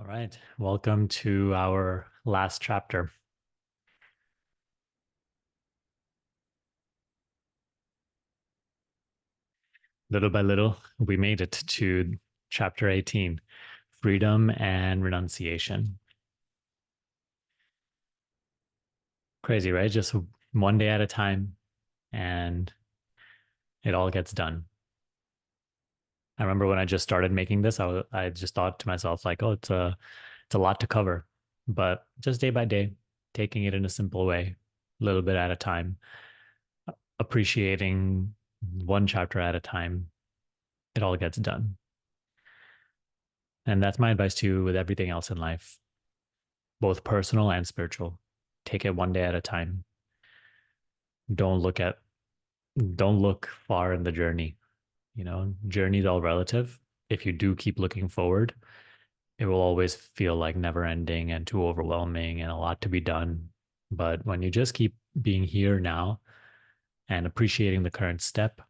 right. Welcome to our last chapter. Little by little, we made it to chapter 18, freedom and renunciation. Crazy, right? Just one day at a time, and it all gets done. I remember when I just started making this, I just thought to myself, like, oh, it's a lot to cover, but just day by day, taking it in a simple way, a little bit at a time, appreciating one chapter at a time, it all gets done. And that's my advice to you with everything else in life, both personal and spiritual. Take it one day at a time. Don't look at don't look far in the journey. Journey is all relative. If you do keep looking forward, it will always feel like never ending and too overwhelming and a lot to be done. But when you just keep being here now and appreciating the current step,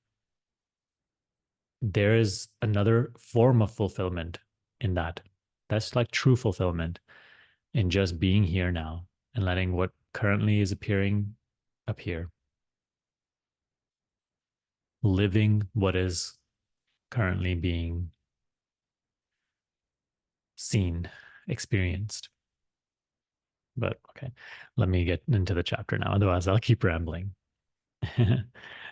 there is another form of fulfillment in that. That's like true fulfillment in just being here now and letting what currently is appearing appear, living what is currently being seen, experienced. But okay, let me get into the chapter now. Otherwise, I'll keep rambling.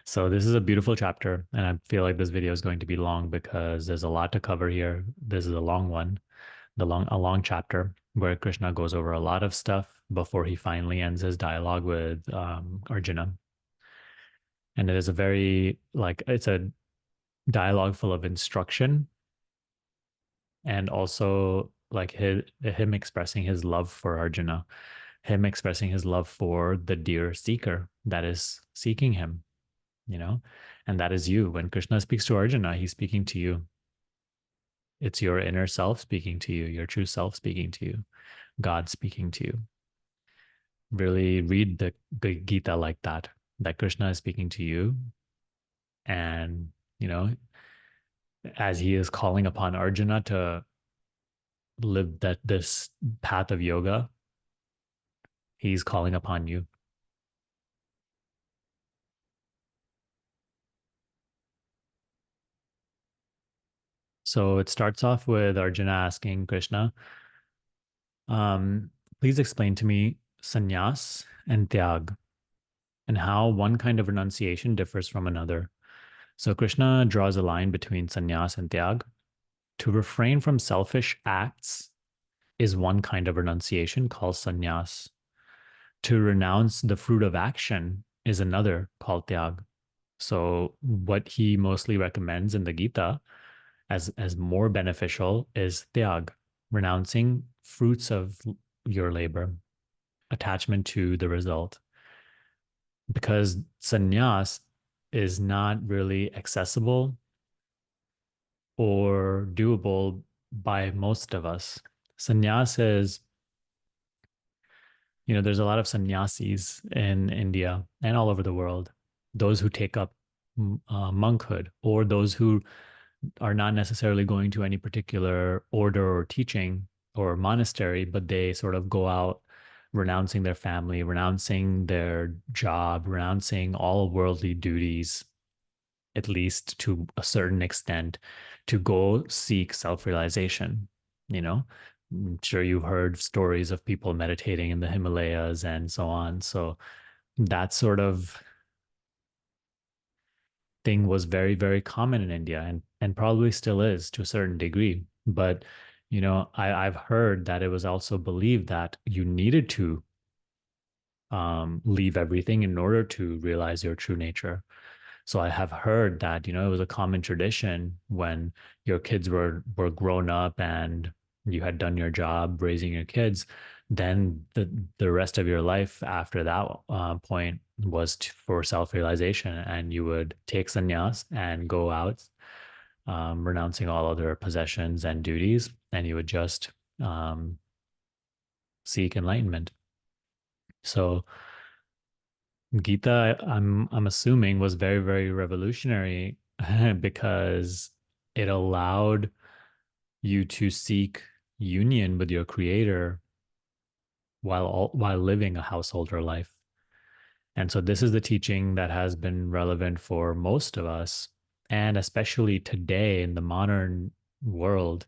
So, this is a beautiful chapter, and I feel like this video is going to be long because there's a lot to cover here. This is a long one, a long chapter where Krishna goes over a lot of stuff before he finally ends his dialogue with Arjuna. And it is a very it's a dialogue full of instruction and also like him expressing his love for Arjuna, him expressing his love for the dear seeker that is seeking him, you know, and that is you. When Krishna speaks to Arjuna, he's speaking to you. It's your inner self speaking to you, your true self speaking to you, God speaking to you. Really read the Gita like that Krishna is speaking to you. And, you know, as he is calling upon Arjuna to live this path of yoga, he's calling upon you. So it starts off with Arjuna asking Krishna, please explain to me sannyas and tyag and how one kind of renunciation differs from another. So Krishna draws a line between sannyas and tyag. To refrain from selfish acts is one kind of renunciation called sannyas. To renounce the fruit of action is another called tyag. So what he mostly recommends in the Gita as more beneficial is tyag, renouncing fruits of your labor, attachment to the result. Because sannyas is not really accessible or doable by most of us. Sannyas is, there's a lot of sannyasis in India and all over the world, those who take up monkhood or those who are not necessarily going to any particular order or teaching or monastery, but they sort of go out renouncing their family, renouncing their job, renouncing all worldly duties, at least to a certain extent, to go seek self-realization. I'm sure you've heard stories of people meditating in the Himalayas and so on. So that sort of thing was very, very common in India and probably still is to a certain degree. But, I've heard that it was also believed that you needed to leave everything in order to realize your true nature. So I have heard that, it was a common tradition when your kids were grown up and you had done your job raising your kids, then the rest of your life after that point was for self-realization, and you would take sannyas and go out, renouncing all other possessions and duties, and you would just seek enlightenment. So Gita, I'm assuming, was very, very revolutionary because it allowed you to seek union with your creator while living a householder life. And so this is the teaching that has been relevant for most of us, and especially today in the modern world,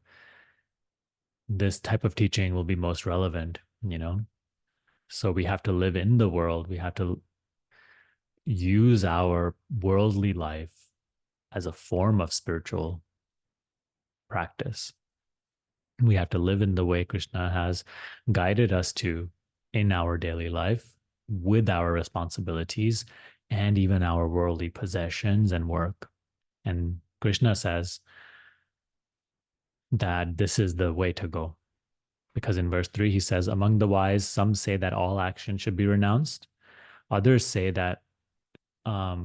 this type of teaching will be most relevant, you know? So we have to live in the world. We have to use our worldly life as a form of spiritual practice. We have to live in the way Krishna has guided us to in our daily life with our responsibilities and even our worldly possessions and work. And Krishna says that this is the way to go. Because in verse 3, he says, among the wise, some say that all action should be renounced. Others say that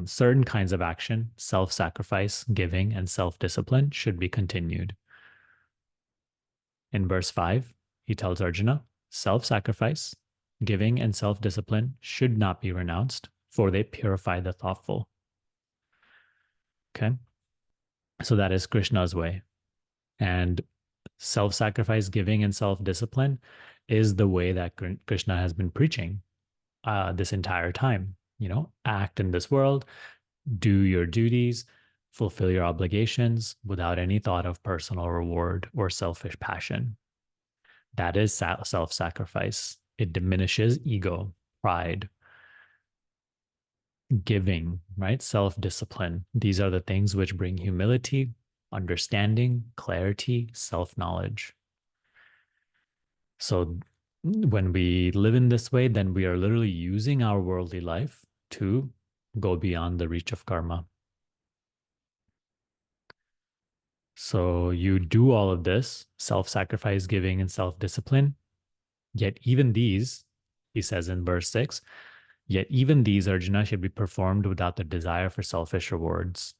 certain kinds of action, self sacrifice, giving, and self discipline, should be continued. In verse 5, he tells Arjuna, self sacrifice, giving, and self discipline should not be renounced, for they purify the thoughtful. Okay. So that is Krishna's way. And self sacrifice, giving, and self discipline is the way that Krishna has been preaching this entire time. You know, act in this world, do your duties, fulfill your obligations without any thought of personal reward or selfish passion. That is self sacrifice. It diminishes ego, pride, giving, right? Self discipline. These are the things which bring humility, understanding, clarity, self knowledge. So when we live in this way, then we are literally using our worldly life to go beyond the reach of karma. So you do all of this self sacrifice, giving, and self discipline. Yet even these, he says in verse 6, yet even these, Arjuna, should be performed without the desire for selfish rewards,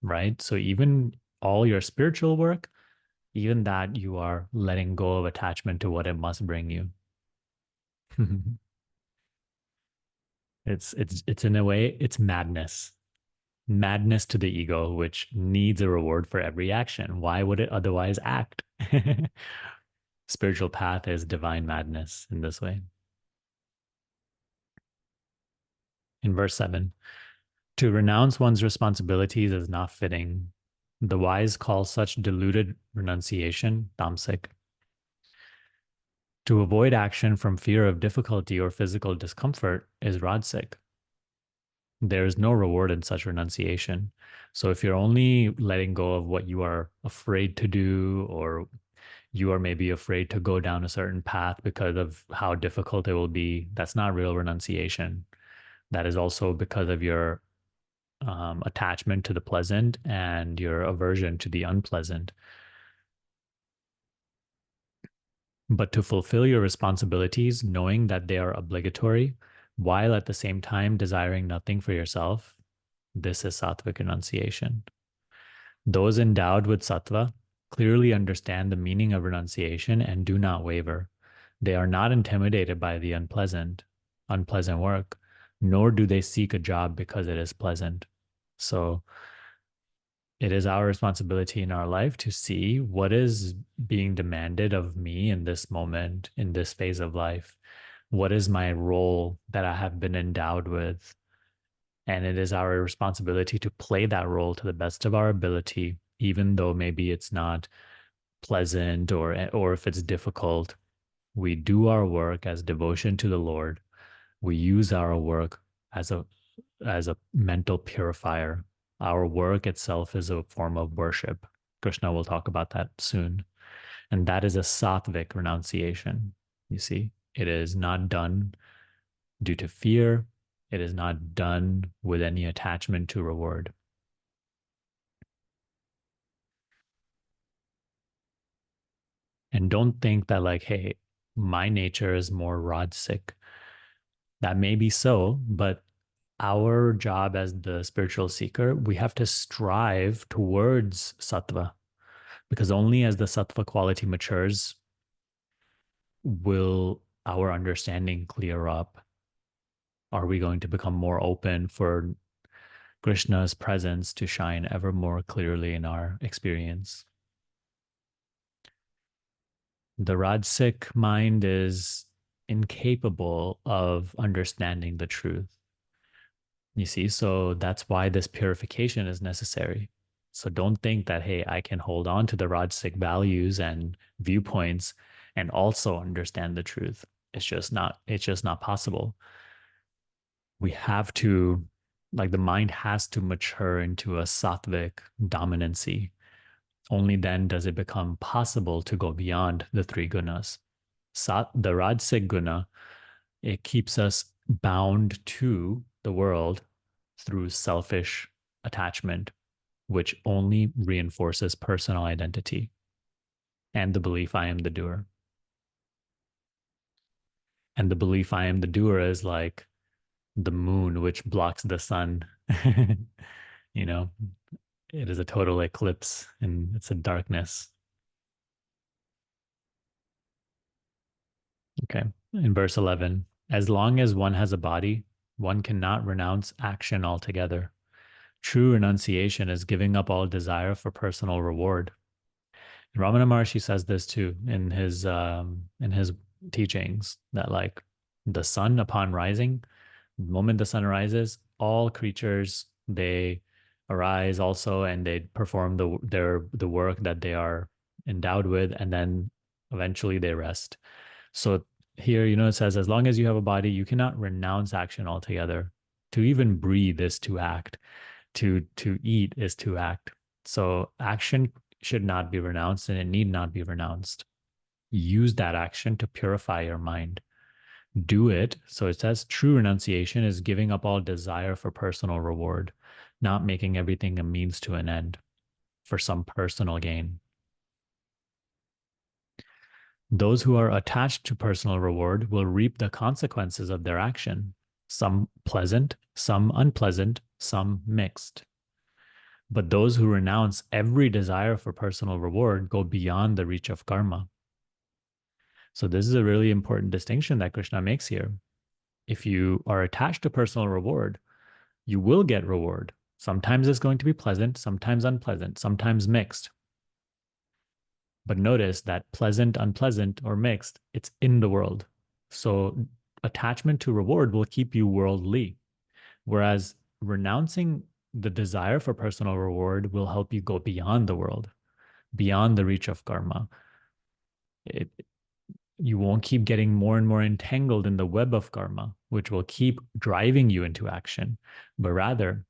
right? So even all your spiritual work, even that you are letting go of attachment to what it must bring you. It's in a way, it's madness to the ego, which needs a reward for every action. Why would it otherwise act? Spiritual path is divine madness in this way. In verse 7, to renounce one's responsibilities is not fitting. The wise call such deluded renunciation tamasic. To avoid action from fear of difficulty or physical discomfort is rajasic. There is no reward in such renunciation. So if you're only letting go of what you are afraid to do, or you are maybe afraid to go down a certain path because of how difficult it will be, that's not real renunciation. That is also because of your attachment to the pleasant and your aversion to the unpleasant. But to fulfill your responsibilities, knowing that they are obligatory, while at the same time desiring nothing for yourself, this is sattvic renunciation. Those endowed with sattva clearly understand the meaning of renunciation and do not waver. They are not intimidated by the unpleasant work, nor do they seek a job because it is pleasant. So it is our responsibility in our life to see what is being demanded of me in this moment, in this phase of life. What is my role that I have been endowed with? And it is our responsibility to play that role to the best of our ability, even though maybe it's not pleasant or if it's difficult. We do our work as devotion to the Lord. We use our work as a mental purifier. Our work itself is a form of worship. Krishna will talk about that soon. And that is a sattvic renunciation. You see, it is not done due to fear. It is not done with any attachment to reward. And don't think that, like, hey, my nature is more rajasic. That may be so, but our job as the spiritual seeker, we have to strive towards sattva, because only as the sattva quality matures will our understanding clear up. Are we going to become more open for Krishna's presence to shine ever more clearly in our experience? The Rajasic mind is incapable of understanding the truth. You see, so that's why this purification is necessary. So don't think that, hey, I can hold on to the Rajasic values and viewpoints and also understand the truth. It's just not possible. We have to, like, the mind has to mature into a sattvic dominancy. Only then does it become possible to go beyond the three gunas. The Rajasic guna, it keeps us bound to the world through selfish attachment, which only reinforces personal identity and the belief I am the doer. And the belief I am the doer is like the moon, which blocks the sun. You know, it is a total eclipse and it's a darkness. Okay. In verse 11, as long as one has a body, one cannot renounce action altogether. True renunciation is giving up all desire for personal reward. And Ramana Maharshi says this too in his teachings that like the sun upon rising, the moment the sun rises, all creatures they arise also and they perform the work that they are endowed with, and then eventually they rest. So here, it says, as long as you have a body, you cannot renounce action altogether. To even breathe is to act. To eat is to act. So action should not be renounced and it need not be renounced. Use that action to purify your mind. Do it. So it says true renunciation is giving up all desire for personal reward, not making everything a means to an end for some personal gain. Those who are attached to personal reward will reap the consequences of their action, some pleasant, some unpleasant, some mixed. But those who renounce every desire for personal reward go beyond the reach of karma. So this is a really important distinction that Krishna makes here. If you are attached to personal reward, you will get reward. Sometimes it's going to be pleasant, sometimes unpleasant, sometimes mixed. But notice that pleasant, unpleasant, or mixed, it's in the world. So attachment to reward will keep you worldly. Whereas renouncing the desire for personal reward will help you go beyond the world, beyond the reach of karma. You won't keep getting more and more entangled in the web of karma, which will keep driving you into action, but rather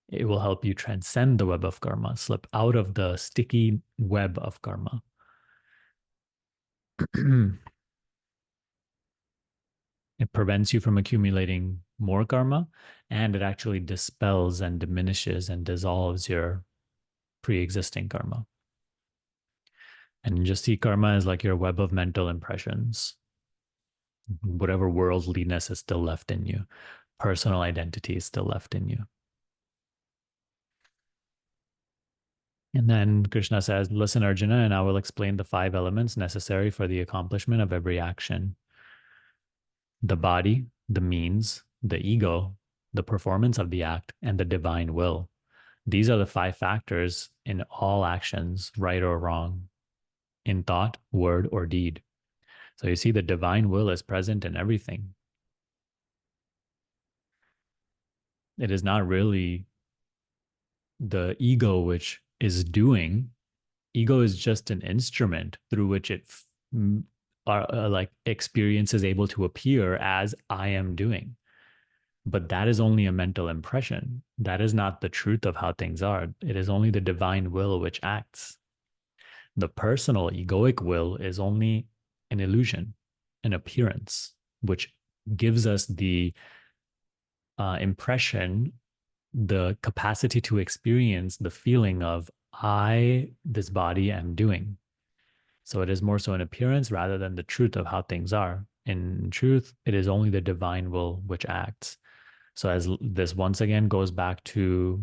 it will help you transcend the web of karma, slip out of the sticky web of karma. It prevents you from accumulating more karma, and it actually dispels and diminishes and dissolves your pre-existing karma. And you just see karma as like your web of mental impressions. Whatever worldliness is still left in you, personal identity is still left in you. And then Krishna says, listen, Arjuna, and I will explain the 5 elements necessary for the accomplishment of every action. The body, the means, the ego, the performance of the act, and the divine will. These are the 5 factors in all actions, right or wrong, in thought, word, or deed. So you see the divine will is present in everything. It is not really the ego which is doing. Ego is just an instrument through which it like experience is able to appear as I am doing. But that is only a mental impression. That is not the truth of how things are. It is only the divine will which acts. The personal egoic will is only an illusion, an appearance, which gives us the impression, the capacity to experience the feeling of this body, am doing. So it is more so an appearance rather than the truth of how things are. In truth, it is only the divine will which acts. So as this once again goes back to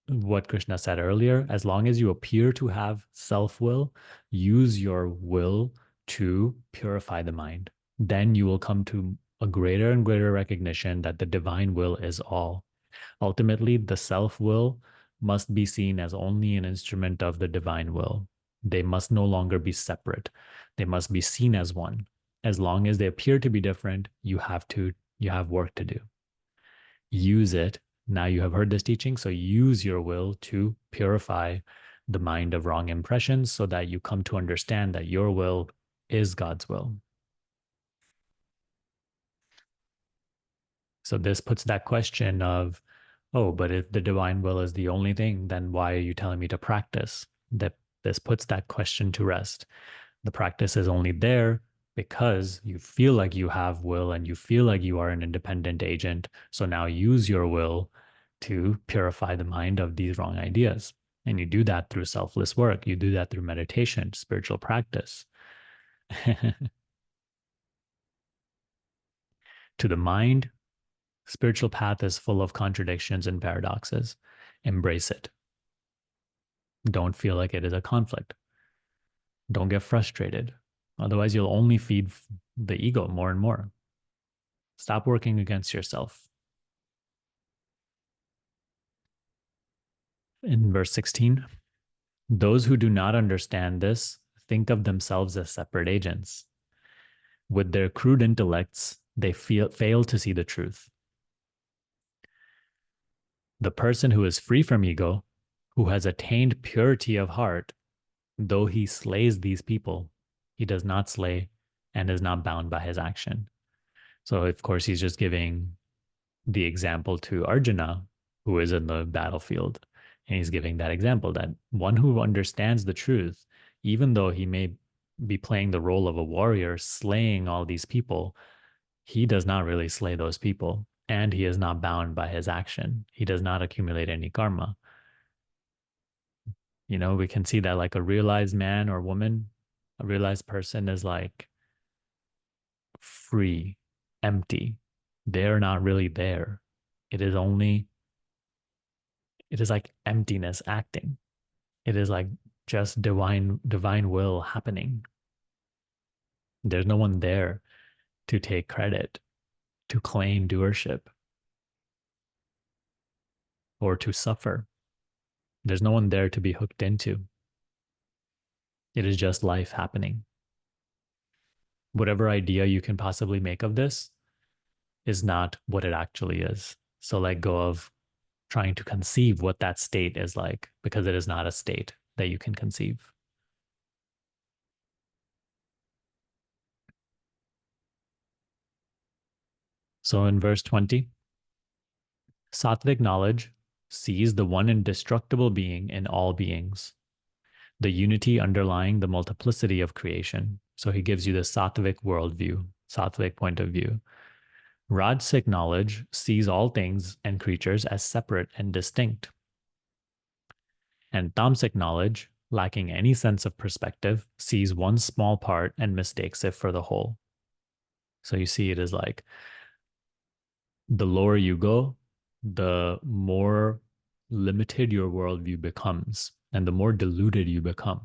what Krishna said earlier, as long as you appear to have self-will, use your will to purify the mind. Then you will come to a greater and greater recognition that the divine will is all. Ultimately, the self-will must be seen as only an instrument of the divine will. They must no longer be separate. They must be seen as one. As long as they appear to be different, you have work to do. Use it. Now you have heard this teaching, so use your will to purify the mind of wrong impressions so that you come to understand that your will is God's will. So this puts that question of, oh, but if the divine will is the only thing, then why are you telling me to practice? That this puts that question to rest. The practice is only there because you feel like you have will and you feel like you are an independent agent. So now use your will to purify the mind of these wrong ideas. And you do that through selfless work. You do that through meditation, spiritual practice. To the mind, spiritual path is full of contradictions and paradoxes. Embrace it. Don't feel like it is a conflict. Don't get frustrated. Otherwise, you'll only feed the ego more and more. Stop working against yourself. In verse 16, those who do not understand this think of themselves as separate agents. With their crude intellects, they fail to see the truth. The person who is free from ego, who has attained purity of heart, though he slays these people, he does not slay and is not bound by his action. So, of course, he's just giving the example to Arjuna, who is in the battlefield. And he's giving that example that one who understands the truth, even though he may be playing the role of a warrior, slaying all these people, he does not really slay those people. And he is not bound by his action. He does not accumulate any karma. You know, we can see that like a realized man or woman, a realized person is like free, empty. They're not really there. It is only, it is like emptiness acting. It is like just divine will happening. There's no one there to take credit, to claim doership, or to suffer. There's no one there to be hooked into. It is just life happening. Whatever idea you can possibly make of this is not what it actually is. So let go of trying to conceive what that state is like, because it is not a state that you can conceive. So in verse 20, Sattvic knowledge sees the one indestructible being in all beings, the unity underlying the multiplicity of creation. So he gives you the Sattvic worldview, Sattvic point of view. Rajasic knowledge sees all things and creatures as separate and distinct. And Tamasic knowledge, lacking any sense of perspective, sees one small part and mistakes it for the whole. So you see, it is like the lower you go, the more limited your worldview becomes and the more diluted you become.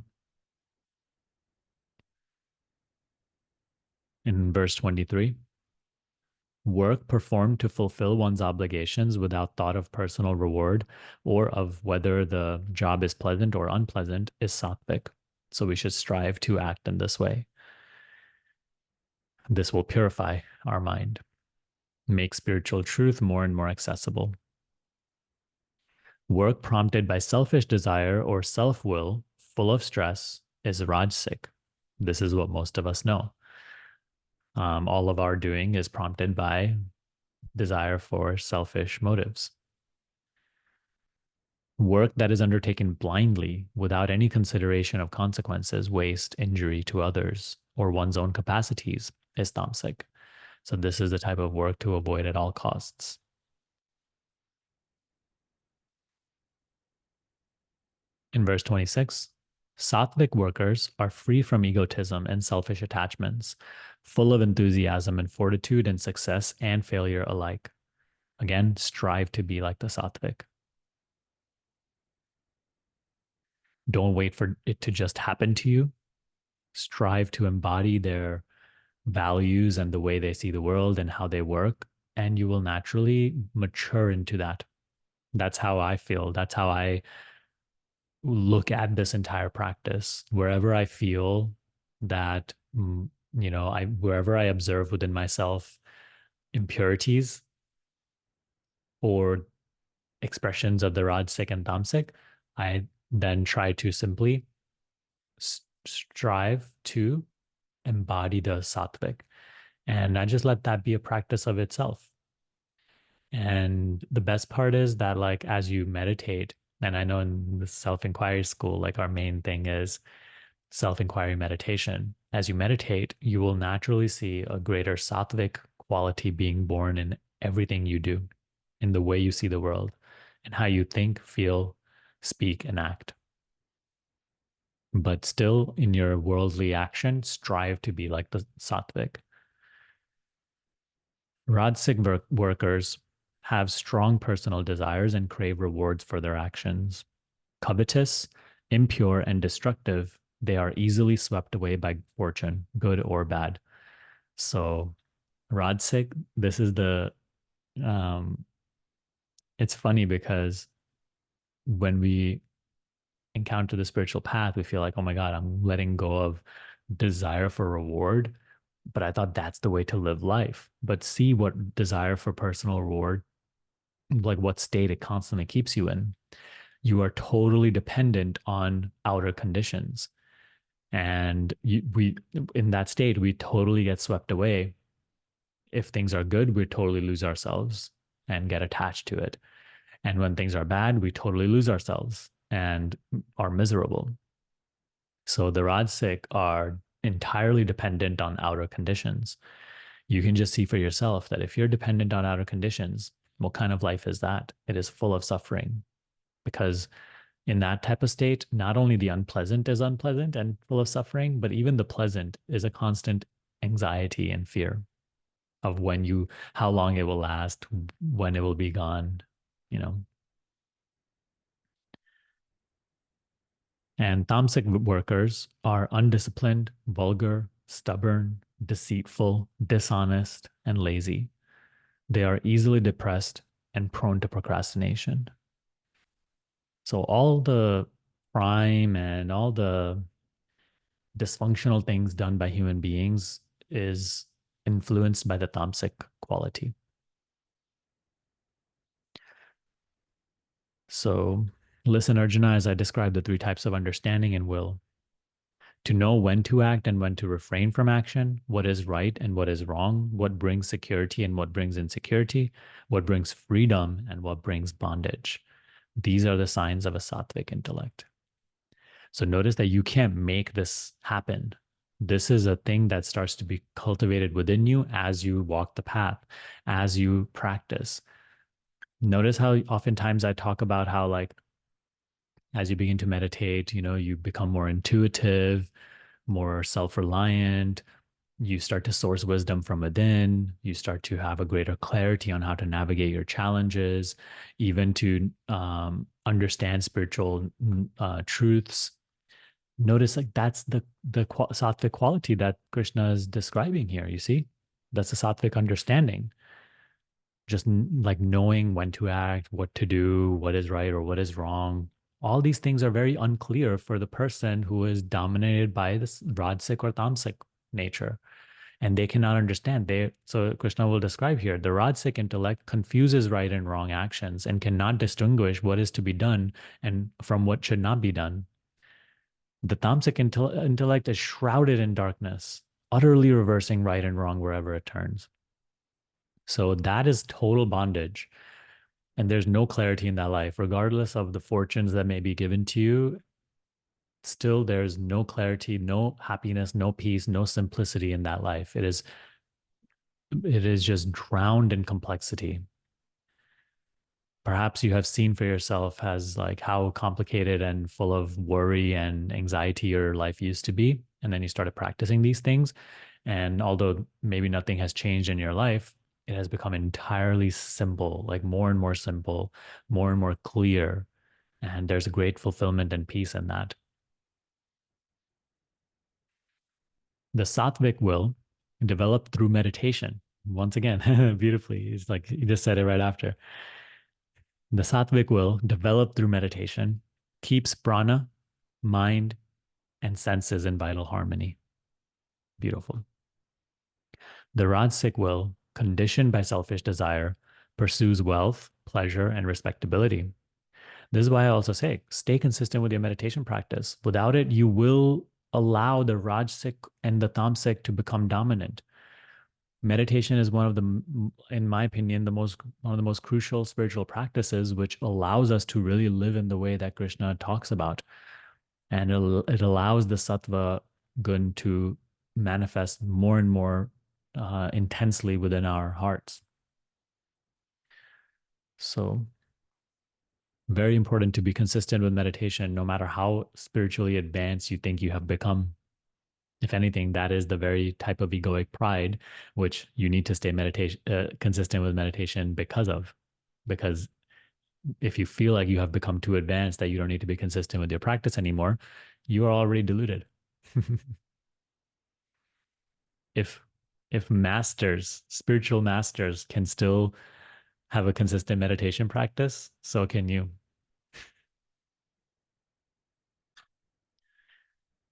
In verse 23, work performed to fulfill one's obligations without thought of personal reward or of whether the job is pleasant or unpleasant is sattvic. So we should strive to act in this way. This will purify our mind, make spiritual truth more and more accessible. Work prompted by selfish desire or self-will, full of stress, is rajasic. This is what most of us know. All of our doing is prompted by desire for selfish motives. Work that is undertaken blindly without any consideration of consequences, waste, injury to others, or one's own capacities is tamasic. So this is the type of work to avoid at all costs. In verse 26, Sattvic workers are free from egotism and selfish attachments, full of enthusiasm and fortitude in success and failure alike. Again, strive to be like the Sattvic. Don't wait for it to just happen to you. Strive to embody their values and the way they see the world and how they work, and you will naturally mature into that. That's how I feel. That's how I look at this entire practice wherever I feel that, I wherever I observe within myself impurities or expressions of the Rajasic and Tamasic, I then try to simply strive to embody the Sattvic. And I just let that be a practice of itself. And the best part is that, like, as you meditate, and I know in the self inquiry school, like, our main thing is self inquiry meditation. As you meditate, you will naturally see a greater sattvic quality being born in everything you do, in the way you see the world, and how you think, feel, speak, and act. But still, in your worldly action, strive to be like the sattvic. Rajasic workers have strong personal desires and crave rewards for their actions. Covetous, impure, and destructive, they are easily swept away by fortune, good or bad. So, Rajasic, this is um, it's funny because when we encounter the spiritual path, we feel like, oh my God, I'm letting go of desire for reward. But I thought that's the way to live life. But see what desire for personal reward, like what state it constantly keeps you in. You are totally dependent on outer conditions. And we, in that state, we totally get swept away. If things are good, we totally lose ourselves and get attached to it. And when things are bad, we totally lose ourselves and are miserable. So the Rajasic are entirely dependent on outer conditions. You can just see for yourself that if you're dependent on outer conditions, what kind of life is that? It is full of suffering, because in that type of state, not only the unpleasant is unpleasant and full of suffering, but even the pleasant is a constant anxiety and fear of how long it will last, when it will be gone, you know. And tamasic workers are undisciplined, vulgar, stubborn, deceitful, dishonest, and lazy. They are easily depressed and prone to procrastination. So all the crime and all the dysfunctional things done by human beings is influenced by the tamasic quality. So listen, Arjuna, as I describe the three types of understanding and will. To know when to act and when to refrain from action, what is right and what is wrong, what brings security and what brings insecurity, what brings freedom and what brings bondage. These are the signs of a sattvic intellect. So notice that you can't make this happen. This is a thing that starts to be cultivated within you as you walk the path, as you practice. Notice how oftentimes I talk about how, like, as you begin to meditate, you become more intuitive, more self-reliant. You start to source wisdom from within. You start to have a greater clarity on how to navigate your challenges, even to understand spiritual truths. Notice, like, that's the sattvic quality that Krishna is describing here. You see, that's a sattvic understanding. Just like knowing when to act, what to do, what is right or what is wrong. All these things are very unclear for the person who is dominated by this rajasic or tamasic nature, and they cannot understand. So Krishna will describe here, the rajasic intellect confuses right and wrong actions and cannot distinguish what is to be done and from what should not be done. The tamasic intellect is shrouded in darkness, utterly reversing right and wrong wherever it turns. So that is total bondage. And there's no clarity in that life, regardless of the fortunes that may be given to you. Still, there's no clarity, no happiness, no peace, no simplicity in that life. It is just drowned in complexity. Perhaps you have seen for yourself as, like, how complicated and full of worry and anxiety your life used to be. And then you started practicing these things. And although maybe nothing has changed in your life, it has become entirely simple, like more and more simple, more and more clear. And there's a great fulfillment and peace in that. The sattvic will develop through meditation. Once again, beautifully. It's like you just said it right after. The sattvic will develop through meditation keeps prana, mind, and senses in vital harmony. Beautiful. The Rajasic will, conditioned by selfish desire, pursues wealth, pleasure, and respectability. This is why I also say stay consistent with your meditation practice. Without it, you will allow the Rajasic and the Tamasic to become dominant. Meditation is one of the, in my opinion, one of the most crucial spiritual practices, which allows us to really live in the way that Krishna talks about, and it allows the sattva gun to manifest more and more intensely within our hearts. So, very important to be consistent with meditation, no matter how spiritually advanced you think you have become. If anything, that is the very type of egoic pride which you need to stay consistent with meditation because of. Because if you feel like you have become too advanced that you don't need to be consistent with your practice anymore, you are already deluded. if if masters, spiritual masters, can still have a consistent meditation practice, so can you.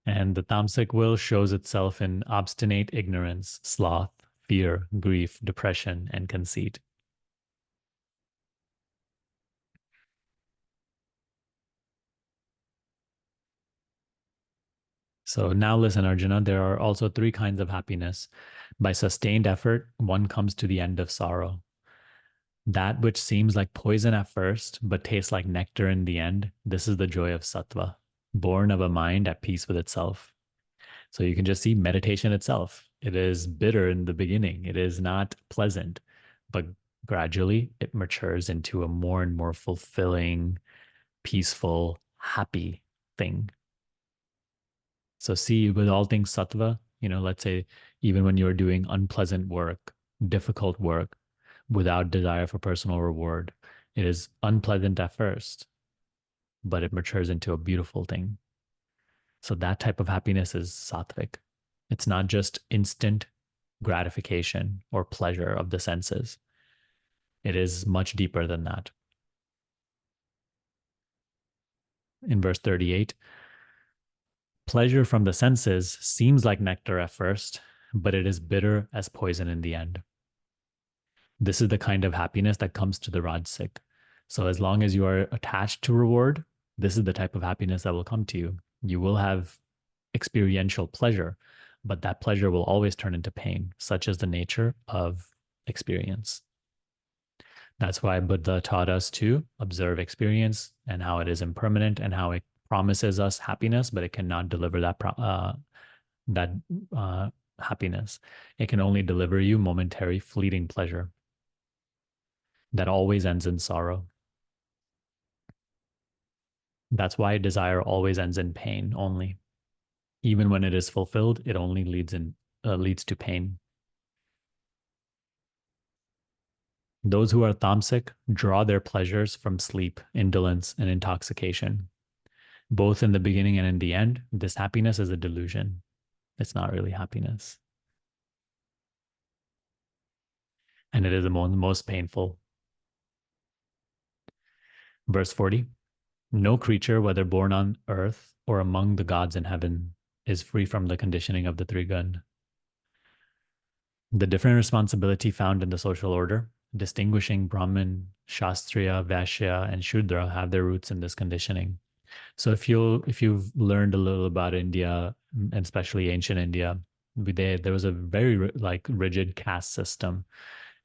And the tamasic will shows itself in obstinate ignorance, sloth, fear, grief, depression, and conceit. So now listen, Arjuna, there are also three kinds of happiness. By sustained effort, one comes to the end of sorrow. That which seems like poison at first, but tastes like nectar in the end, this is the joy of sattva, born of a mind at peace with itself. So you can just see meditation itself. It is bitter in the beginning. It is not pleasant, but gradually it matures into a more and more fulfilling, peaceful, happy thing. So see, with all things sattva, let's say even when you're doing unpleasant work, difficult work, without desire for personal reward, it is unpleasant at first, but it matures into a beautiful thing. So that type of happiness is sattvic. It's not just instant gratification or pleasure of the senses. It is much deeper than that. In verse 38, pleasure from the senses seems like nectar at first, but it is bitter as poison in the end. This is the kind of happiness that comes to the Rajasic. So as long as you are attached to reward, this is the type of happiness that will come to you. You will have experiential pleasure, but that pleasure will always turn into pain, such as the nature of experience. That's why Buddha taught us to observe experience and how it is impermanent and how it promises us happiness, but it cannot deliver that happiness. It can only deliver you momentary, fleeting pleasure that always ends in sorrow. That's why desire always ends in pain only. Even when it is fulfilled, it only leads to pain. Those who are tamasic draw their pleasures from sleep, indolence, and intoxication. Both in the beginning and in the end, this happiness is a delusion. It's not really happiness. And it is the most painful. Verse 40, no creature, whether born on earth or among the gods in heaven, is free from the conditioning of the three gun. The different responsibility found in the social order, distinguishing Brahmin, Shastriya, Vaishya, and Shudra, have their roots in this conditioning. So if you've learned a little about India, and especially ancient India, there was a very rigid caste system.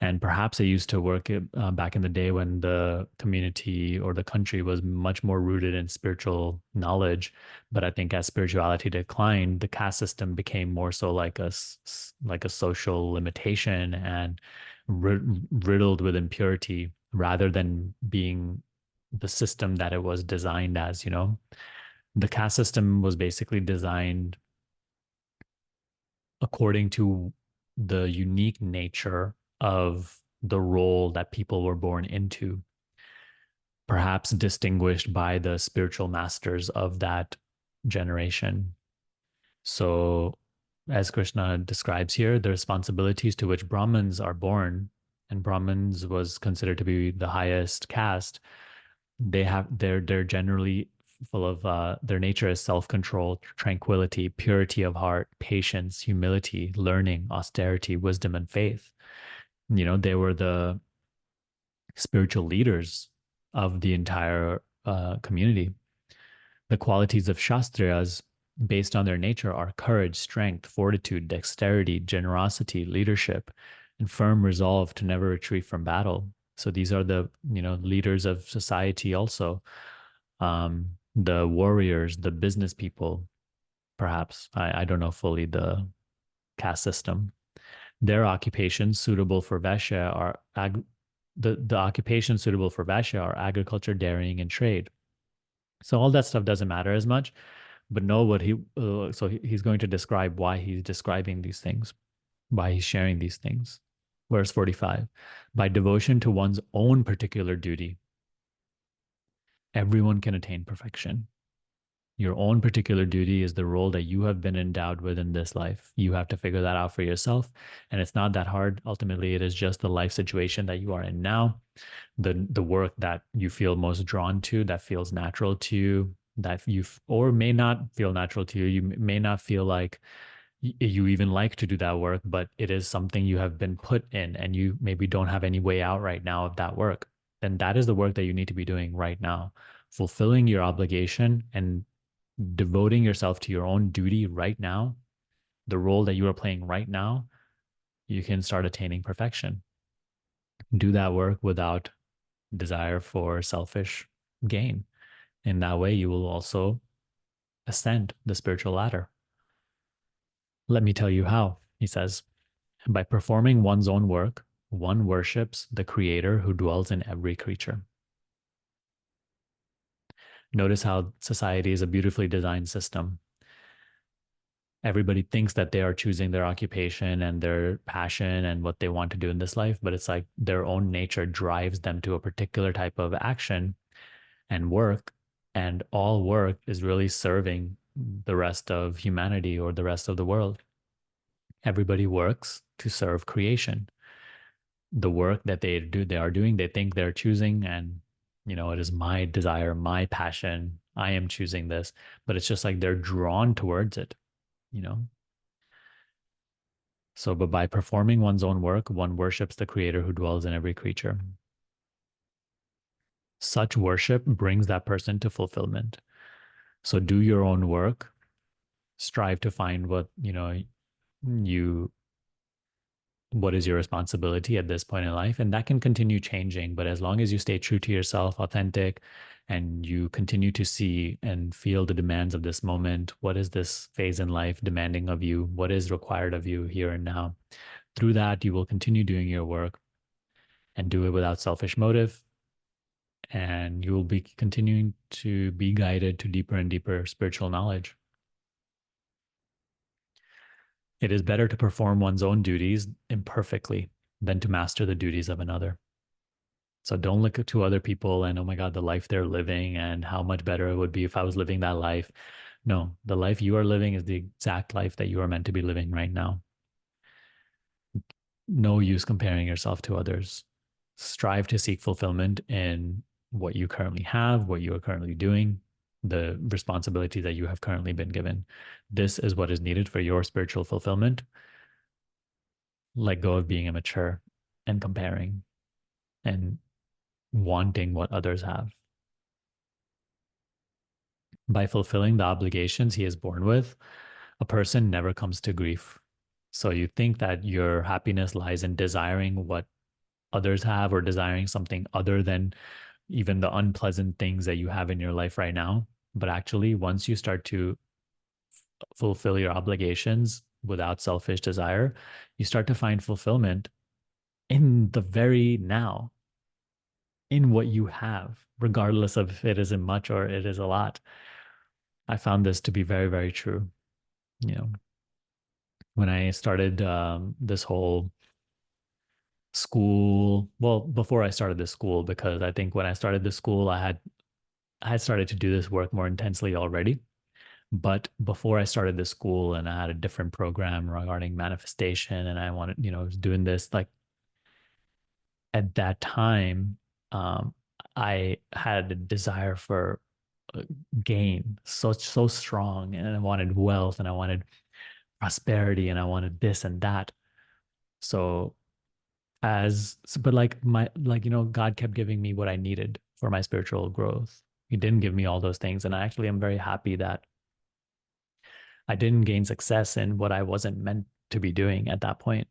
And perhaps it used to work back in the day when the community or the country was much more rooted in spiritual knowledge. But I think as spirituality declined, the caste system became more so like a social limitation and riddled with impurity rather than being the system that it was designed as. The caste system was basically designed according to the unique nature of the role that people were born into, perhaps distinguished by the spiritual masters of that generation. So, as Krishna describes here, the responsibilities to which Brahmins are born, and Brahmins was considered to be the highest caste, they're generally full of their nature is self-control, tranquility, purity of heart, patience, humility, learning, austerity, wisdom, and faith. They were the spiritual leaders of the entire community. The qualities of Shastriyas, based on their nature, are courage, strength, fortitude, dexterity, generosity, leadership, and firm resolve to never retreat from battle. So these are the leaders of society also. The warriors, the business people, perhaps. I don't know fully the caste system. Their occupations suitable for Vaishya are the occupations suitable for Vaishya are agriculture, dairying, and trade. So all that stuff doesn't matter as much, but know what he's going to describe why he's describing these things, why he's sharing these things. Verse 45, by devotion to one's own particular duty, everyone can attain perfection. Your own particular duty is the role that you have been endowed with in this life. You have to figure that out for yourself. And it's not that hard. Ultimately, it is just the life situation that you are in now, the work that you feel most drawn to, that feels natural to you, that you or may not feel natural to you. You may not feel like you even like to do that work, but it is something you have been put in and you maybe don't have any way out right now of that work. Then that is the work that you need to be doing right now, fulfilling your obligation and devoting yourself to your own duty right now, the role that you are playing right now. You can start attaining perfection. Do that work without desire for selfish gain. In that way, you will also ascend the spiritual ladder. Let me tell you how, he says. By performing one's own work, one worships the creator who dwells in every creature. Notice how society is a beautifully designed system. Everybody thinks that they are choosing their occupation and their passion and what they want to do in this life, but it's like their own nature drives them to a particular type of action and work. And all work is really serving the rest of humanity or the rest of the world. Everybody works to serve creation. The work that they are doing, they think they're choosing, and it is my desire, my passion. I am choosing this, but it's just like they're drawn towards it, you know. So, but by performing one's own work, one worships the creator who dwells in every creature. Such worship brings that person to fulfillment. So do your own work, strive to find you what is your responsibility at this point in life, and that can continue changing, but as long as you stay true to yourself, authentic, and you continue to see and feel the demands of this moment, what is this phase in life demanding of you, what is required of you here and now, through that you will continue doing your work and do it without selfish motive, and you will be continuing to be guided to deeper and deeper spiritual knowledge. It is better to perform one's own duties imperfectly than to master the duties of another. So don't look to other people and, oh my God, the life they're living and how much better it would be if I was living that life. No, the life you are living is the exact life that you are meant to be living right now. No use comparing yourself to others. Strive to seek fulfillment in what you currently have, what you are currently doing, the responsibility that you have currently been given. This is what is needed for your spiritual fulfillment. Let go of being immature and comparing and wanting what others have. By fulfilling the obligations he is born with, a person never comes to grief. So you think that your happiness lies in desiring what others have or desiring something other than even the unpleasant things that you have in your life right now. But actually, once you start to fulfill your obligations without selfish desire, you start to find fulfillment in the very now, in what you have, regardless of if it isn't much or it is a lot. I found this to be very, very true. You know, when I started this whole school, well, before I started this school, because I think when I started this school, I had started to do this work more intensely already. But before I started this school and I had a different program regarding manifestation and I wanted, I was doing this like at that time, I had a desire for gain, so strong, and I wanted wealth, and I wanted prosperity, and I wanted this and that. So but like God kept giving me what I needed for my spiritual growth. He didn't give me all those things, and I actually am very happy that I didn't gain success in what I wasn't meant to be doing at that point.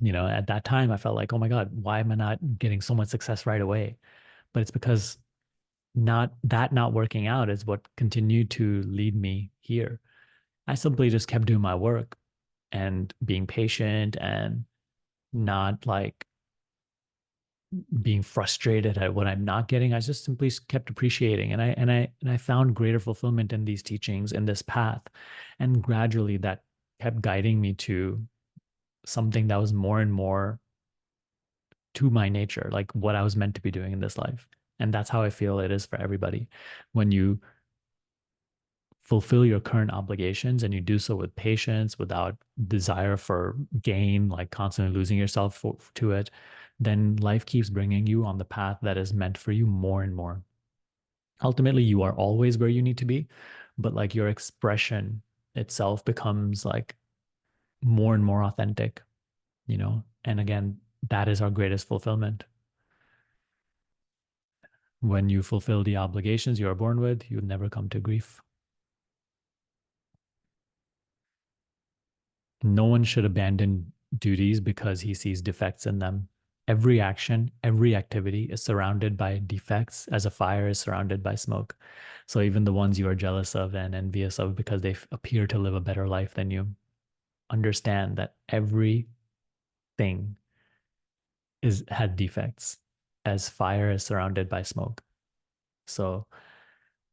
At that time I felt like, oh my God, why am I not getting so much success right away? But it's because not working out is what continued to lead me here. I simply just kept doing my work and being patient and not like being frustrated at what I'm not getting. I just simply kept appreciating, and I found greater fulfillment in these teachings, in this path, and gradually that kept guiding me to something that was more and more to my nature, like what I was meant to be doing in this life. And that's how I feel it is for everybody. When you fulfill your current obligations and you do so with patience, without desire for gain, like constantly losing yourself to it, then life keeps bringing you on the path that is meant for you more and more. Ultimately, you are always where you need to be, but like your expression itself becomes like more and more authentic. And again, that is our greatest fulfillment. When you fulfill the obligations you are born with, you never come to grief. No one should abandon duties because he sees defects in them. Every action, every activity is surrounded by defects as a fire is surrounded by smoke. So even the ones you are jealous of and envious of because they appear to live a better life than you, understand that everything is had defects as fire is surrounded by smoke. So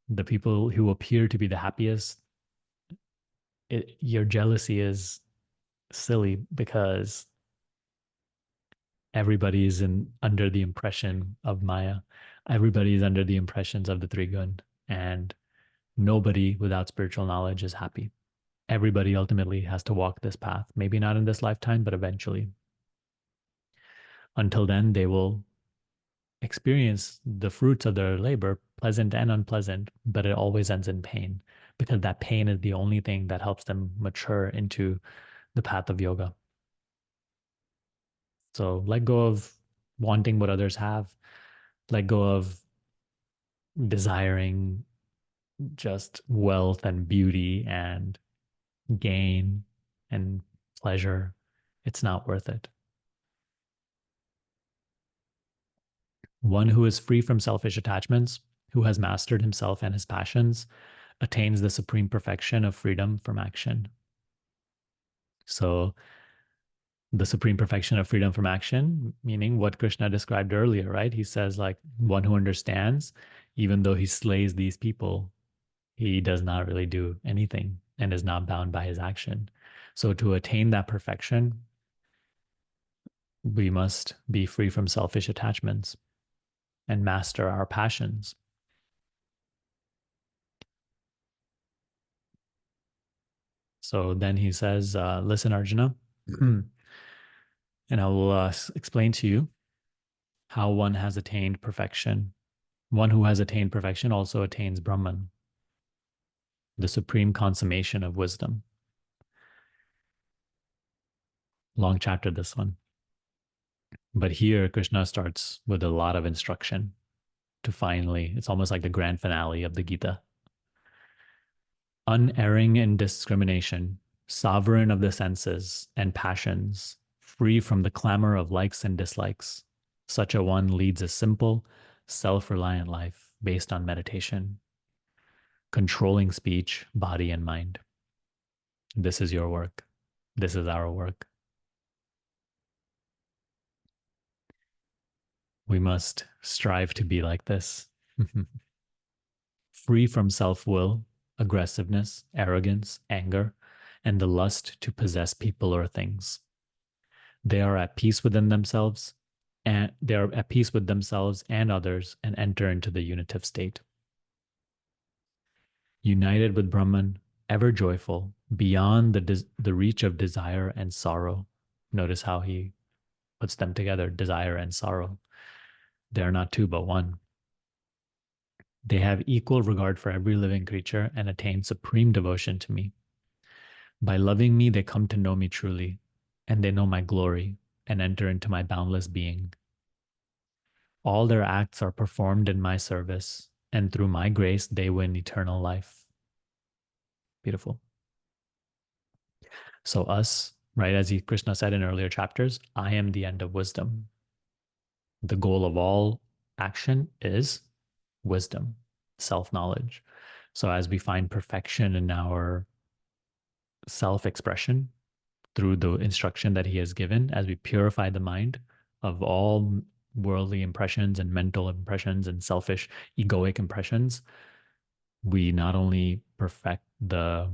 the people who appear to be the happiest, your jealousy is silly because everybody is under the impression of Maya. Everybody is under the impressions of the three gun, and nobody without spiritual knowledge is happy. Everybody ultimately has to walk this path. Maybe not in this lifetime, but eventually. Until then, they will experience the fruits of their labor, pleasant and unpleasant, but it always ends in pain because that pain is the only thing that helps them mature into the path of yoga. So let go of wanting what others have, let go of desiring just wealth and beauty and gain and pleasure. It's not worth it. One who is free from selfish attachments, who has mastered himself and his passions, attains the supreme perfection of freedom from action. So, the supreme perfection of freedom from action, meaning what Krishna described earlier, right? He says, like, one who understands, even though he slays these people, he does not really do anything and is not bound by his action. So, to attain that perfection, we must be free from selfish attachments and master our passions. So then he says, listen, Arjuna, and I will explain to you how one has attained perfection. One who has attained perfection also attains Brahman, the supreme consummation of wisdom. Long chapter, this one. But here, Krishna starts with a lot of instruction to finally, it's almost like the grand finale of the Gita. Unerring in discrimination, sovereign of the senses and passions, free from the clamor of likes and dislikes. Such a one leads a simple, self-reliant life based on meditation, controlling speech, body, and mind. This is your work. This is our work. We must strive to be like this. Free from self-will, aggressiveness, arrogance, anger, and the lust to possess people or things. They are at peace within themselves, and they are at peace with themselves and others and enter into the unitive state. United with Brahman, ever joyful, beyond the reach of desire and sorrow. Notice how he puts them together, desire and sorrow. They are not two, but one. They have equal regard for every living creature and attain supreme devotion to me. By loving me, they come to know me truly, and they know my glory and enter into my boundless being. All their acts are performed in my service, and through my grace, they win eternal life. Beautiful. So, us, right, as Krishna said in earlier chapters, I am the end of wisdom. The goal of all action is wisdom, self knowledge. So, as we find perfection in our self expression through the instruction that he has given, as we purify the mind of all worldly impressions and mental impressions and selfish, egoic impressions, we not only perfect the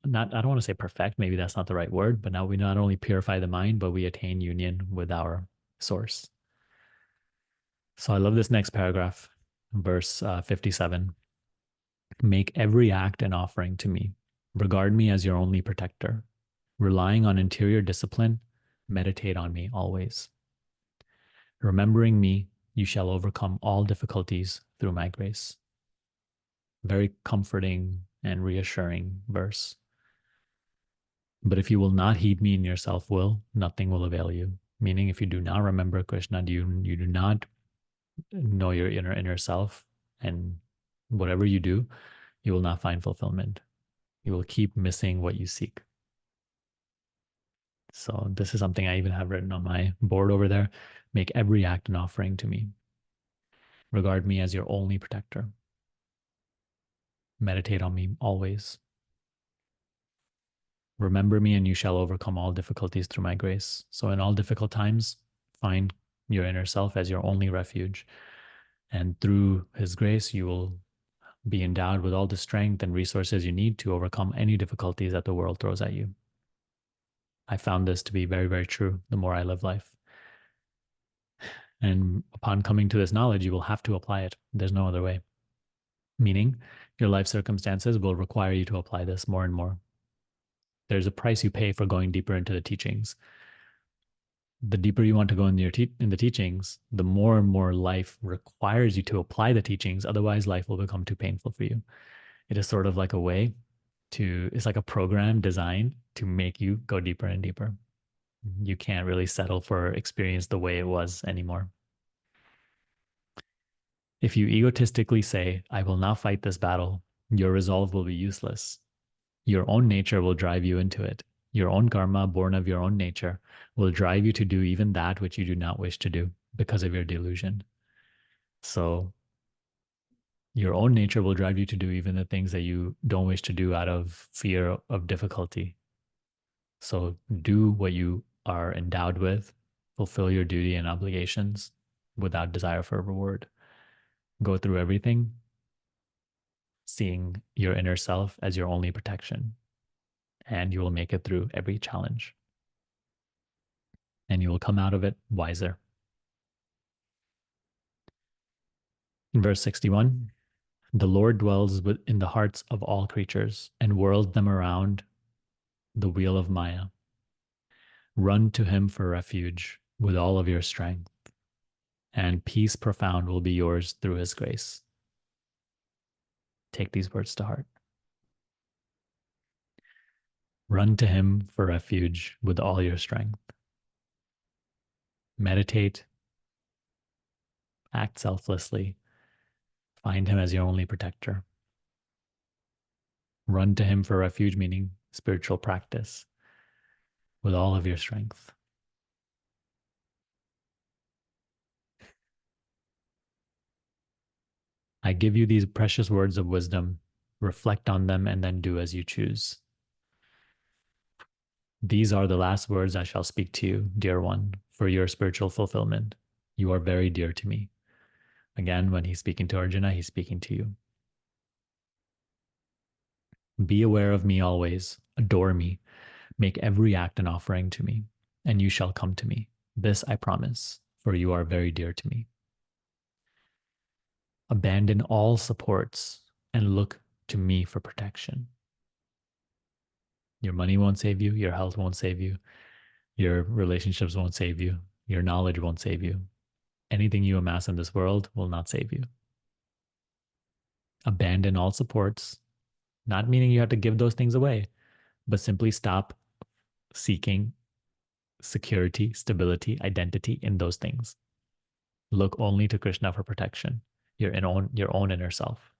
not, I don't want to say perfect, maybe that's not the right word, but now we not only purify the mind, but we attain union with our source. So I love this next paragraph, verse 57. Make every act an offering to me. Regard me as your only protector. Relying on interior discipline, meditate on me always. Remembering me, you shall overcome all difficulties through my grace. Very comforting and reassuring verse. But if you will not heed me in your self-will, nothing will avail you. Meaning, if you do not remember Krishna, you do not know your inner self, and whatever you do, you will not find fulfillment. You will keep missing what you seek. So this is something I even have written on my board over there. Make every act an offering to me. Regard me as your only protector. Meditate on me always. Remember me and you shall overcome all difficulties through my grace. So in all difficult times, find your inner self as your only refuge. And through his grace, you will be endowed with all the strength and resources you need to overcome any difficulties that the world throws at you. I found this to be very, very true the more I live life. And upon coming to this knowledge, you will have to apply it. There's no other way. Meaning, your life circumstances will require you to apply this more and more. There's a price you pay for going deeper into the teachings. The deeper you want to go in the teachings, the more and more life requires you to apply the teachings. Otherwise, life will become too painful for you. It is sort of like a way it's like a program designed to make you go deeper and deeper. You can't really settle for experience the way it was anymore. If you egotistically say, I will not fight this battle, your resolve will be useless. Your own nature will drive you into it. Your own karma, born of your own nature, will drive you to do even that which you do not wish to do because of your delusion. So your own nature will drive you to do even the things that you don't wish to do out of fear of difficulty. So do what you are endowed with, fulfill your duty and obligations without desire for a reward. Go through everything, seeing your inner self as your only protection, and you will make it through every challenge. And you will come out of it wiser. In verse 61, the Lord dwells in the hearts of all creatures and whirls them around the wheel of Maya. Run to him for refuge with all of your strength, and peace profound will be yours through his grace. Take these words to heart. Run to him for refuge with all your strength. Meditate, act selflessly, find him as your only protector. Run to him for refuge, meaning spiritual practice, with all of your strength. I give you these precious words of wisdom. Reflect on them and then do as you choose. These are the last words I shall speak to you, dear one, for your spiritual fulfillment. You are very dear to me. Again, when he's speaking to Arjuna, he's speaking to you. Be aware of me always. Adore me. Make every act an offering to me, and you shall come to me. This I promise, for you are very dear to me. Abandon all supports and look to me for protection. Your money won't save you. Your health won't save you. Your relationships won't save you. Your knowledge won't save you. anything you amass in this world will not save you. Abandon all supports, not meaning you have to give those things away, but simply stop seeking security, stability, identity in those things. Look only to Krishna for protection, your own inner self.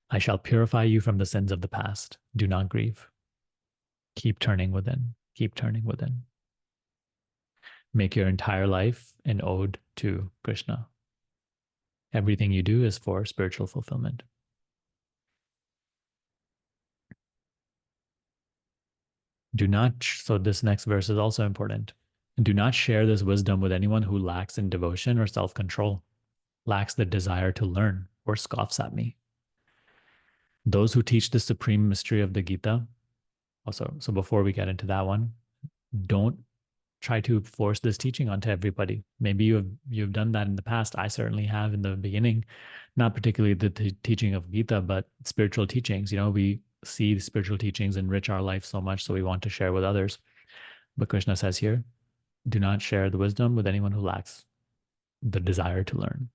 I shall purify you from the sins of the past. Do not grieve. Keep turning within. Keep turning within. Make your entire life an ode to Krishna. Everything you do is for spiritual fulfillment. Do not, so this next verse is also important. Do not share this wisdom with anyone who lacks in devotion or self control, lacks the desire to learn, or scoffs at me. Those who teach the supreme mystery of the Gita, also, so before we get into that one, don't try to force this teaching onto everybody. Maybe you've done that in the past. I certainly have in the beginning, not particularly the teaching of Gita, but spiritual teachings. You know, we see the spiritual teachings enrich our life so much, so we want to share with others. But Krishna says here, do not share the wisdom with anyone who lacks the desire to learn.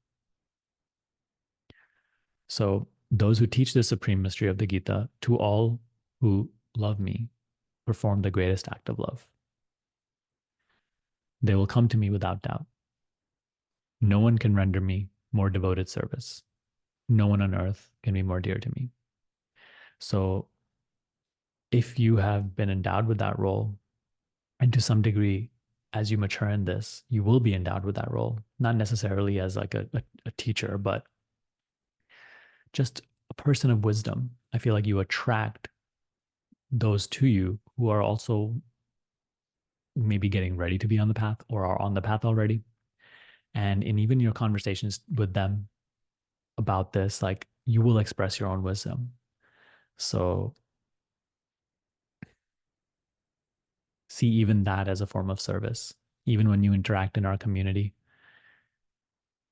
So those who teach the supreme mystery of the Gita to all who love me perform the greatest act of love. They will come to me without doubt. No one can render me more devoted service. No one on earth can be more dear to me. So if you have been endowed with that role, and to some degree, as you mature in this, you will be endowed with that role, not necessarily as like a teacher, but just a person of wisdom. I feel like you attract those to you who are also maybe getting ready to be on the path or are on the path already. And in even your conversations with them about this, like you will express your own wisdom. So see even that as a form of service, even when you interact in our community.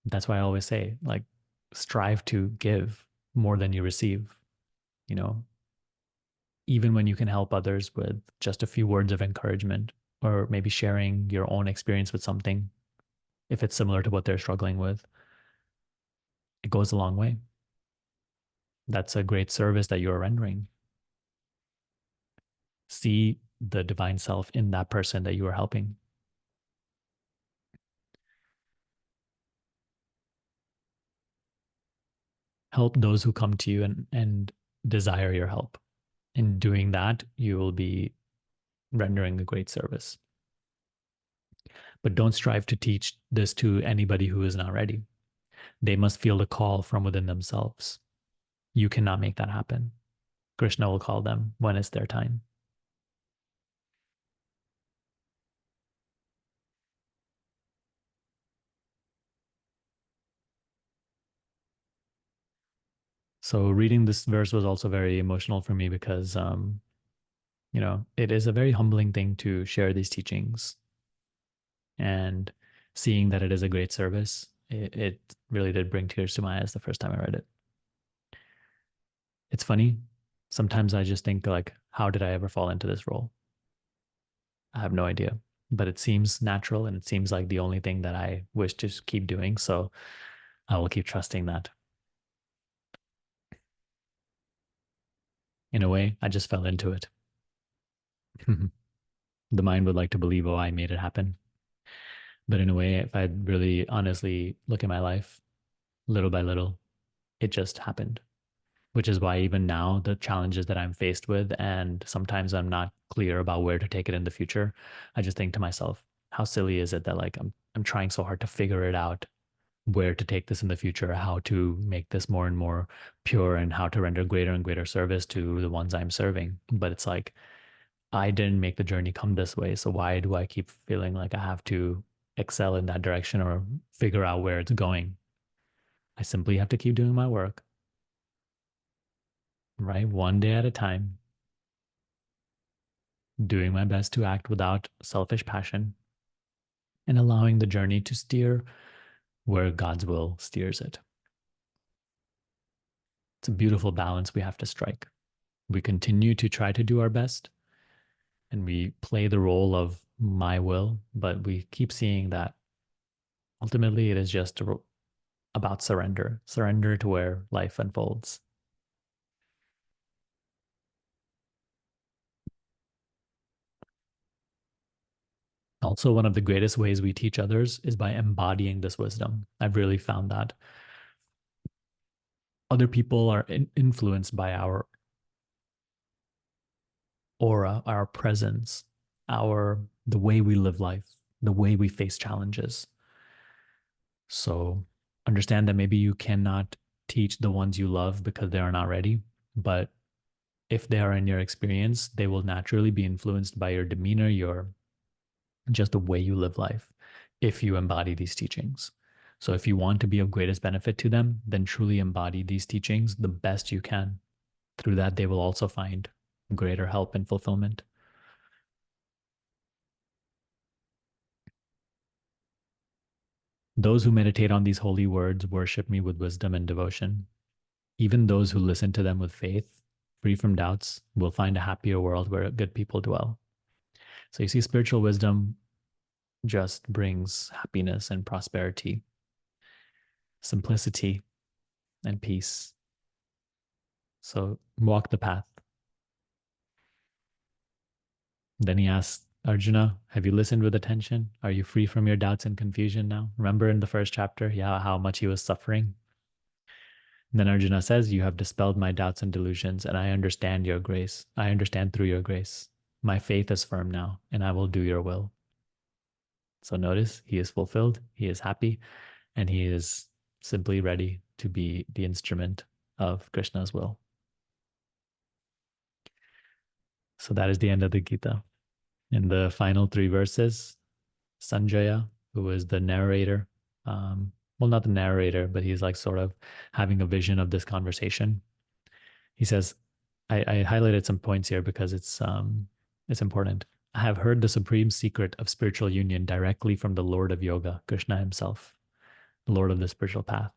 That's why I always say, like, strive to give more than you receive, you know, even when you can help others with just a few words of encouragement or maybe sharing your own experience with something, if it's similar to what they're struggling with, it goes a long way. That's a great service that you're rendering. See the divine self in that person that you are helping. Help those who come to you and desire your help. In doing that, you will be rendering a great service. But don't strive to teach this to anybody who is not ready. They must feel the call from within themselves. You cannot make that happen. Krishna will call them when it's their time. So reading this verse was also very emotional for me because, you know, it is a very humbling thing to share these teachings, and seeing that it is a great service, it really did bring tears to my eyes the first time I read it. It's funny. Sometimes I just think like, how did I ever fall into this role? I have no idea, but it seems natural and it seems like the only thing that I wish to keep doing. So I will keep trusting that. In a way, I just fell into it. The mind would like to believe, oh, I made it happen. But in a way, if I really honestly look at my life, little by little, it just happened, which is why even now, the challenges that I'm faced with, and sometimes I'm not clear about where to take it in the future, I just think to myself, how silly is it that like I'm trying so hard to figure it out, where to take this in the future, how to make this more and more pure, and how to render greater and greater service to the ones I'm serving. But it's like, I didn't make the journey come this way. So why do I keep feeling like I have to excel in that direction or figure out where it's going? I simply have to keep doing my work, right? One day at a time, doing my best to act without selfish passion and allowing the journey to steer where God's will steers it. It's a beautiful balance we have to strike. We continue to try to do our best and we play the role of my will, but we keep seeing that Ultimately, it is just about surrender, surrender to where life unfolds. Also, one of the greatest ways we teach others is by embodying this wisdom. I've really found that other people are influenced by our aura, our presence, our the way we live life, the way we face challenges. So understand that maybe you cannot teach the ones you love because they are not ready, but if they are in your experience, they will naturally be influenced by your demeanor, your just the way you live life, if you embody these teachings. So if you want to be of greatest benefit to them, then truly embody these teachings the best you can. Through that, they will also find greater help and fulfillment. Those who meditate on these holy words worship me with wisdom and devotion. Even those who listen to them with faith, free from doubts, will find a happier world where good people dwell. So you see, spiritual wisdom just brings happiness and prosperity, simplicity and peace. So walk the path. Then he asks Arjuna, have you listened with attention? Are you free from your doubts and confusion now? Remember in the first chapter, yeah, how much he was suffering? And then Arjuna says, you have dispelled my doubts and delusions, and I understand your grace. I understand through your grace. My faith is firm now, and I will do your will. So notice he is fulfilled, he is happy, and he is simply ready to be the instrument of Krishna's will. So that is the end of the Gita. In the final three verses, Sanjaya, who is the narrator, well, not the narrator, but he's like sort of having a vision of this conversation. He says, I highlighted some points here because it's important. I have heard the supreme secret of spiritual union directly from the Lord of Yoga, Krishna himself, the Lord of the spiritual path.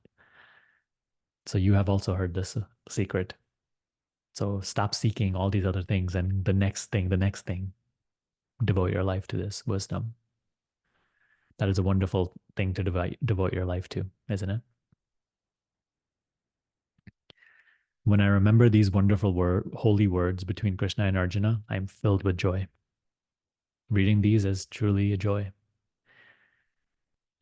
So you have also heard this secret. So stop seeking all these other things and the next thing, the next thing. Devote your life to this wisdom. That is a wonderful thing to devote your life to, isn't it? When I remember these wonderful holy words between Krishna and Arjuna, I am filled with joy. Reading these is truly a joy.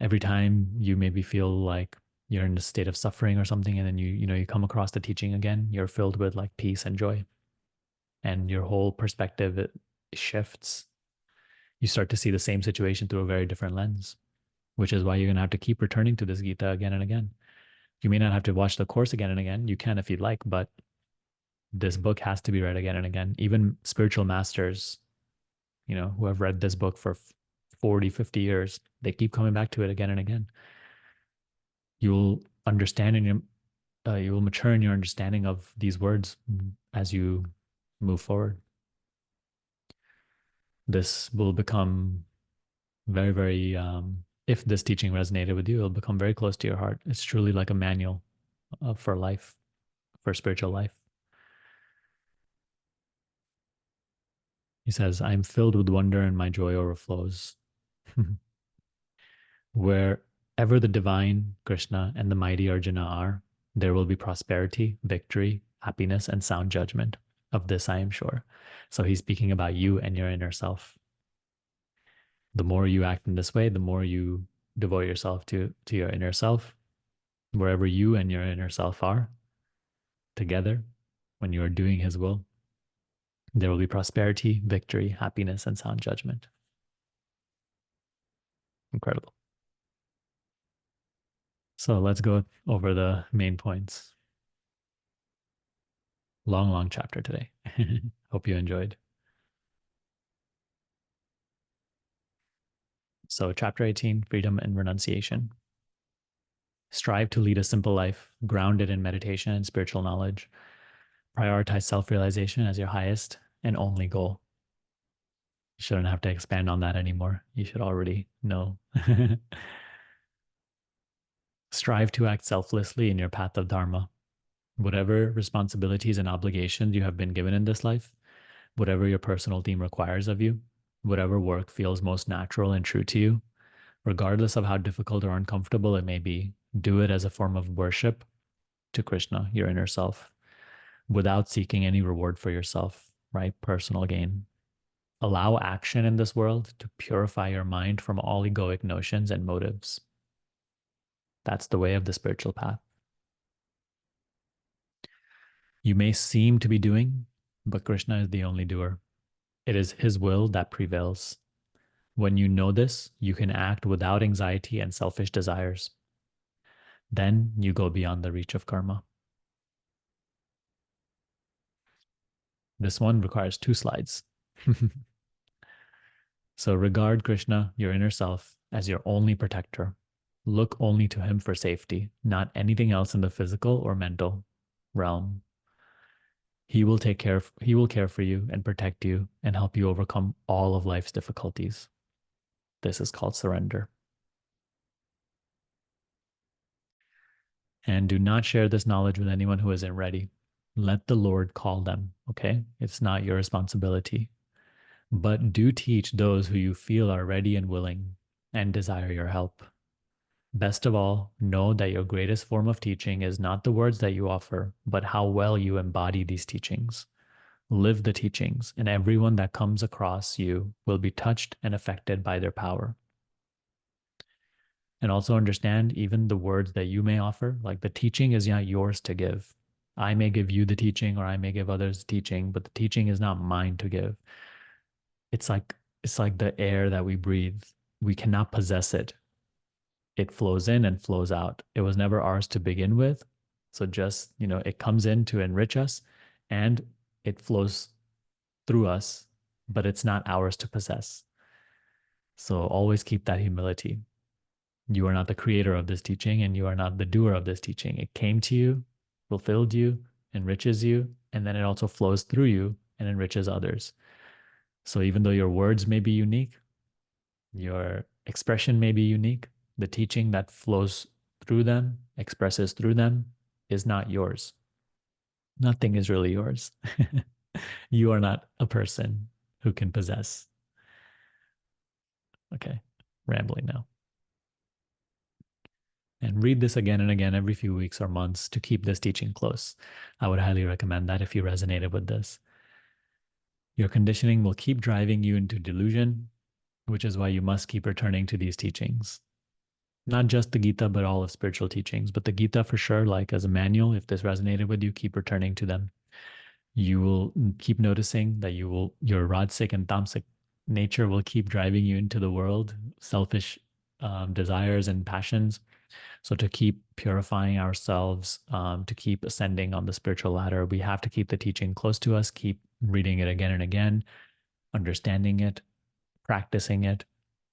Every time you maybe feel like you're in a state of suffering or something, and then you come across the teaching again, you're filled with like peace and joy, and your whole perspective it shifts. You start to see the same situation through a very different lens, which is why you're going to have to keep returning to this Gita again and again. You may not have to watch the course again and again. You can if you'd like, but this book has to be read again and again. Even spiritual masters, who have read this book for 40, 50 years, they keep coming back to it again and again. You'll understand and you will mature in your understanding of these words as you move forward. This will become very, very, if this teaching resonated with you, it'll become very close to your heart. It's truly like a manual for life, for spiritual life. He says, I'm filled with wonder and my joy overflows. Wherever the divine Krishna and the mighty Arjuna are, there will be prosperity, victory, happiness, and sound judgment. Of this, I am sure. So he's speaking about you and your inner self. The more you act in this way, the more you devote yourself to your inner self. Wherever you and your inner self are together, when you are doing his will, there will be prosperity, victory, happiness, and sound judgment. Incredible. So let's go over the main points. Long, long chapter today. Hope you enjoyed. So, chapter 18, freedom and renunciation. Strive to lead a simple life, grounded in meditation and spiritual knowledge. Prioritize self-realization as your highest and only goal. You shouldn't have to expand on that anymore. You should already know. Strive to act selflessly in your path of dharma. Whatever responsibilities and obligations you have been given in this life, whatever your personal theme requires of you, whatever work feels most natural and true to you, regardless of how difficult or uncomfortable it may be. Do it as a form of worship to Krishna, your inner self, without seeking any reward for yourself, right? Personal gain. Allow action in this world to purify your mind from all egoic notions and motives. That's the way of the spiritual path. You may seem to be doing, but Krishna is the only doer. It is his will that prevails. When you know this, you can act without anxiety and selfish desires. Then you go beyond the reach of karma. This one requires 2 slides. So regard Krishna, your inner self, as your only protector. Look only to him for safety, not anything else in the physical or mental realm. He will care for you and protect you and help you overcome all of life's difficulties. This is called surrender. And do not share this knowledge with anyone who isn't ready. Let the Lord call them, okay? It's not your responsibility. But do teach those who you feel are ready and willing and desire your help. Best of all, know that your greatest form of teaching is not the words that you offer, but how well you embody these teachings. Live the teachings, and everyone that comes across you will be touched and affected by their power. And also understand even the words that you may offer, like the teaching is not yours to give. I may give you the teaching or I may give others the teaching, but the teaching is not mine to give. It's like the air that we breathe. We cannot possess it. It flows in and flows out. It was never ours to begin with. So just, it comes in to enrich us and it flows through us, but it's not ours to possess. So always keep that humility. You are not the creator of this teaching and you are not the doer of this teaching. It came to you, fulfilled you, enriches you, and then it also flows through you and enriches others. So even though your words may be unique, your expression may be unique, the teaching that flows through them, expresses through them, is not yours. Nothing is really yours. You are not a person who can possess. Okay, rambling now. And read this again and again every few weeks or months to keep this teaching close. I would highly recommend that if you resonated with this. Your conditioning will keep driving you into delusion, which is why you must keep returning to these teachings. Not just the Gita, but all of spiritual teachings. But the Gita for sure, like as a manual, if this resonated with you, keep returning to them. You will keep noticing that your rajasic and tamasic nature will keep driving you into the world, selfish desires and passions. So to keep purifying ourselves, to keep ascending on the spiritual ladder, we have to keep the teaching close to us, keep reading it again and again, understanding it, practicing it,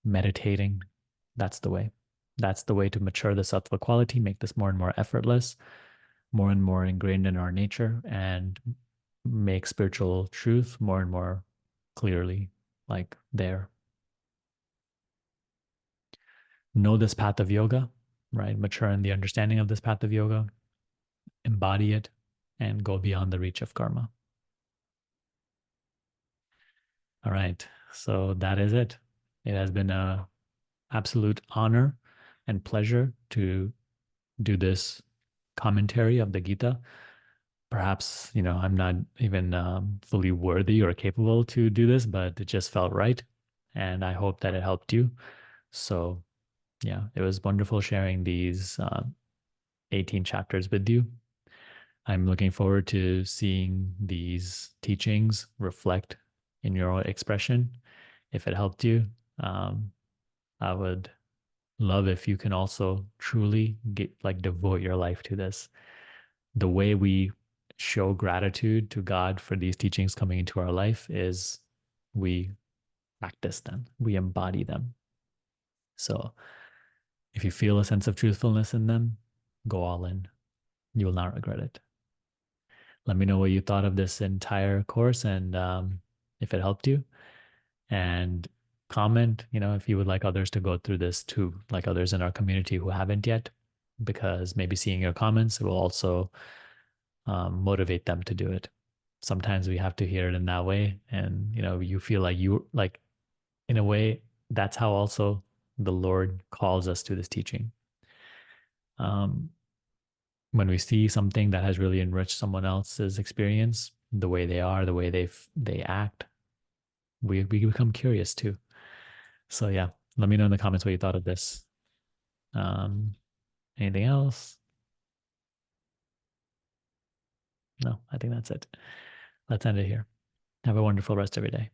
meditating. That's the way. That's the way to mature the sattva quality, make this more and more effortless, more and more ingrained in our nature, and make spiritual truth more and more clearly like there. Know this path of yoga, right? Mature in the understanding of this path of yoga, embody it, and go beyond the reach of karma. All right. So that is it. It has been an absolute honor and pleasure to do this commentary of the Gita. Perhaps, I'm not even fully worthy or capable to do this, but it just felt right. And I hope that it helped you. So, yeah, it was wonderful sharing these 18 chapters with you. I'm looking forward to seeing these teachings reflect in your expression. If it helped you, I would love if you can also truly devote your life to this. The way we show gratitude to God for these teachings coming into our life is we practice them, we embody them. So if you feel a sense of truthfulness in them, go all in. You will not regret it. Let me know what you thought of this entire course and if it helped you. And comment, if you would like others to go through this too, like others in our community who haven't yet, because maybe seeing your comments will also motivate them to do it. Sometimes we have to hear it in that way. And, you feel like in a way, that's how also the Lord calls us to this teaching. Um, when we see something that has really enriched someone else's experience, the way they are, the way they act, we become curious too. So yeah, let me know in the comments what you thought of this. Um, anything else? No, I think that's it. Let's end it here. Have a wonderful rest of your day.